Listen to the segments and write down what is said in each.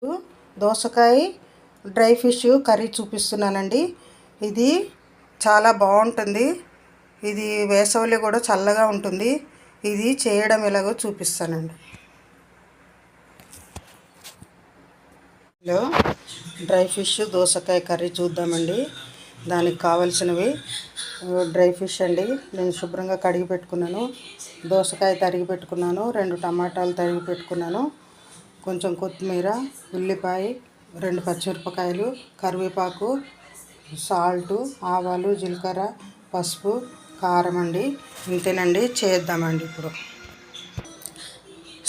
దోసకాయ dry fish curry చూపిస్తున్నానండి. ఇది చాలా బాగుంటుంది. ఇది వేసవిలో కూడా చల్లగా ఉంటుంది. ఇది చేయడం ఎలాగో చూపిస్తానండి. డ్రై ఫిష్ దోసకాయ కర్రీ చూద్దామండి. దానికి కావలసినవి డ్రై ఫిష్ అండి. నేను శుభ్రంగా కడిగి పెట్టుకున్నాను. దోసకాయ తరిగి పెట్టుకున్నాను. 2 టమాటాలు తరిగి పెట్టుకున్నాను. కొంచెం కొత్తిమీర, ఉల్లిపాయ, 2 పచ్చిమిరపకాయలు, కరివేపాకు, సాల్టు, ఆవాలు, జీలకర్ర, పసుపు, కారం అండి. ఇంతేనండి. చేద్దామండి. ఇప్పుడు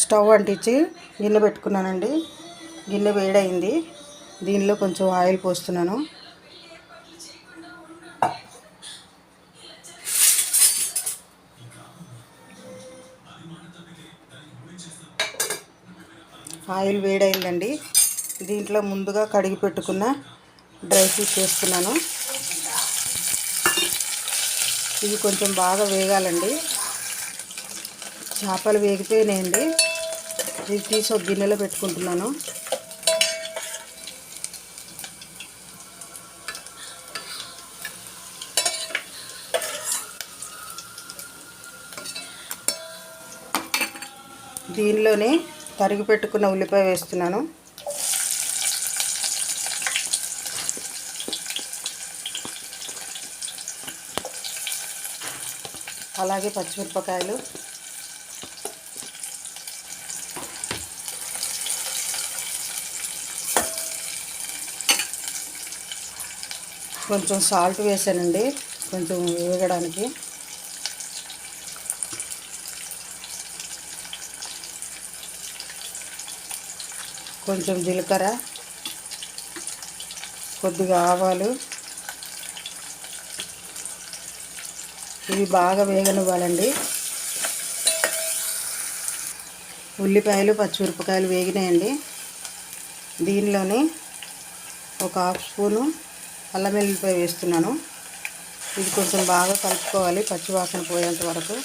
స్టవ్ అంటించి గిన్నె పెట్టుకున్నానండి. గిన్నె వేడైంది. దీనిలో కొంచెం ఆయిల్ పోస్తున్నాను. ఆయిల్ వేడైందండి. దీంట్లో ముందుగా కడిగి పెట్టుకున్న డ్రై ఫిష్ వేస్తున్నాను. ఇవి కొంచెం బాగా వేగాలండి. చేపలు వేగిపోయినాయండి. ఇది తీసి ఒక గిన్నెలో పెట్టుకుంటున్నాను. దీనిలోనే తరిగి పెట్టుకున్న ఉల్లిపాయ వేస్తున్నాను. అలాగే పచ్చిమిరపకాయలు, కొంచెం సాల్ట్ వేసానండి కొంచెం వేగడానికి. కొంచెం జీలకర్ర, కొద్దిగా ఆవాలు. ఇవి బాగా వేగనివ్వాలండి. ఉల్లిపాయలు, పచ్చిమిరపకాయలు వేగినాయండి. దీనిలోనే ఒక 1/2 స్పూను అల్లం వెల్లుల్లిపాయ వేస్తున్నాను. ఇది కొంచెం బాగా కలుపుకోవాలి పచ్చివాసన పోయేంత వరకు.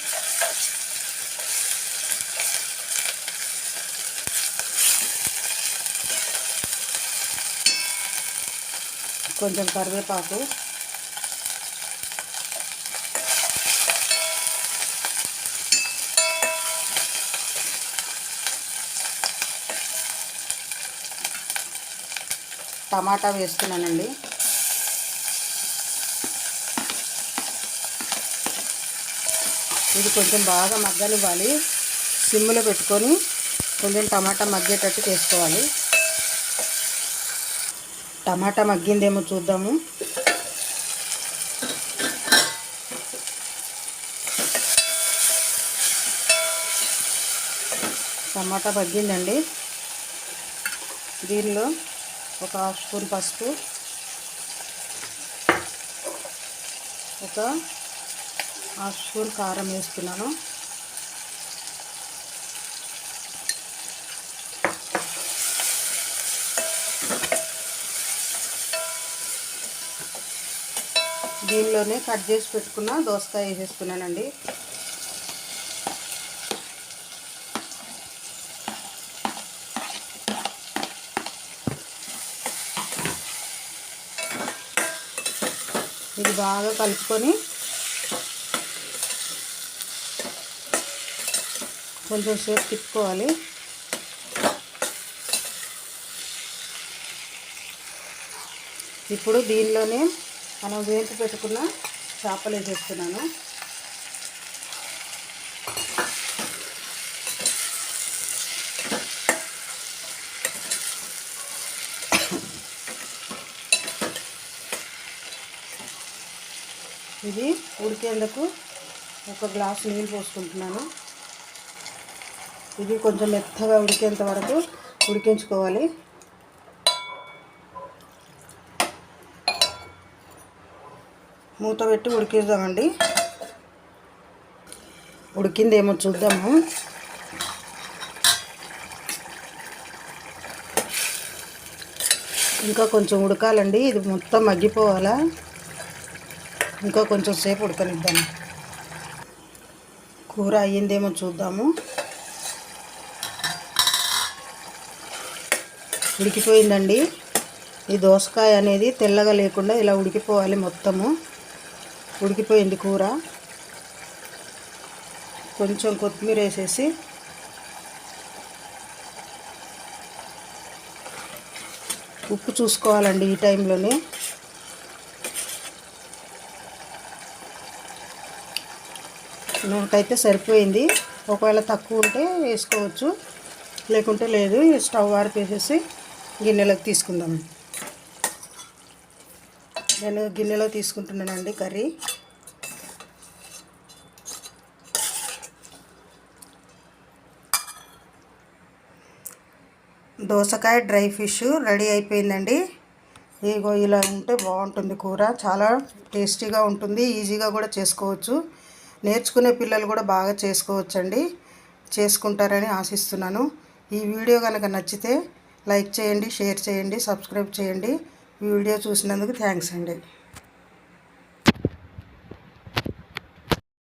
కొంచెం కరివేపాకు, టమాటా వేస్తున్నానండి. ఇది కొంచెం బాగా మగ్గనివ్వాలి. సిమ్లో పెట్టుకొని కొంచెం టమాటా మగ్గేటట్టు చేసుకోవాలి. టమాటా మగ్గిందేమో చూద్దాము. టమాటా మగ్గిందండి. దీనిలో ఒక 1/2 స్పూన్ పసుపు, ఒక 1/2 స్పూన్ కారం వేస్తున్నాను. దీనిలోనే కట్ చేసి పెట్టుకున్న దోసకాయ వేసేసుకున్నానండి. ఇది బాగా కలుపుకొని కొంచెం సేపు తిప్పుకోవాలి. ఇప్పుడు దీనిలోనే మనం వేయించి పెట్టుకున్న చేపలు వేసేస్తున్నాను. ఇది ఉడికేందుకు ఒక గ్లాసు నీళ్ళు పోసుకుంటున్నాను. ఇది కొంచెం మెత్తగా ఉడికేంత వరకు ఉడికించుకోవాలి. మూత పెట్టి ఉడికిద్దామండి. ఉడికిందేమో చూద్దాము. ఇంకా కొంచెం ఉడకాలండి. ఇది మొత్తం మగ్గిపోవాలా. ఇంకా కొంచెం సేపు ఉడకనిద్దాము. కూర అయ్యిందేమో చూద్దాము. ఉడికిపోయిందండి. ఈ దోసకాయ అనేది తెల్లగా లేకుండా ఇలా ఉడికిపోవాలి. మొత్తము ఉడికిపోయింది కూర. కొంచెం కొత్తిమీర వేసేసి ఉప్పు చూసుకోవాలండి ఈ టైంలోనే. నాకైతే సరిపోయింది. ఒకవేళ తక్కువ ఉంటే వేసుకోవచ్చు, లేకుంటే లేదు. స్టవ్ ఆరిపేసేసి గిన్నెలోకి తీసుకుందాం. నేను గిన్నెలో తీసుకుంటున్నానండి కర్రీ. దోసకాయ డ్రై ఫిష్ రెడీ అయిపోయిందండి. ఇగో ఇలా ఉంటే బాగుంటుంది కూర. చాలా టేస్టీగా ఉంటుంది. ఈజీగా కూడా చేసుకోవచ్చు. నేర్చుకునే పిల్లలు కూడా బాగా చేసుకోవచ్చండి. చేసుకుంటారని ఆశిస్తున్నాను. ఈ వీడియో కనుక నచ్చితే లైక్ చేయండి, షేర్ చేయండి, సబ్స్క్రైబ్ చేయండి. ఈ వీడియో చూసినందుకు థ్యాంక్స్ అండి.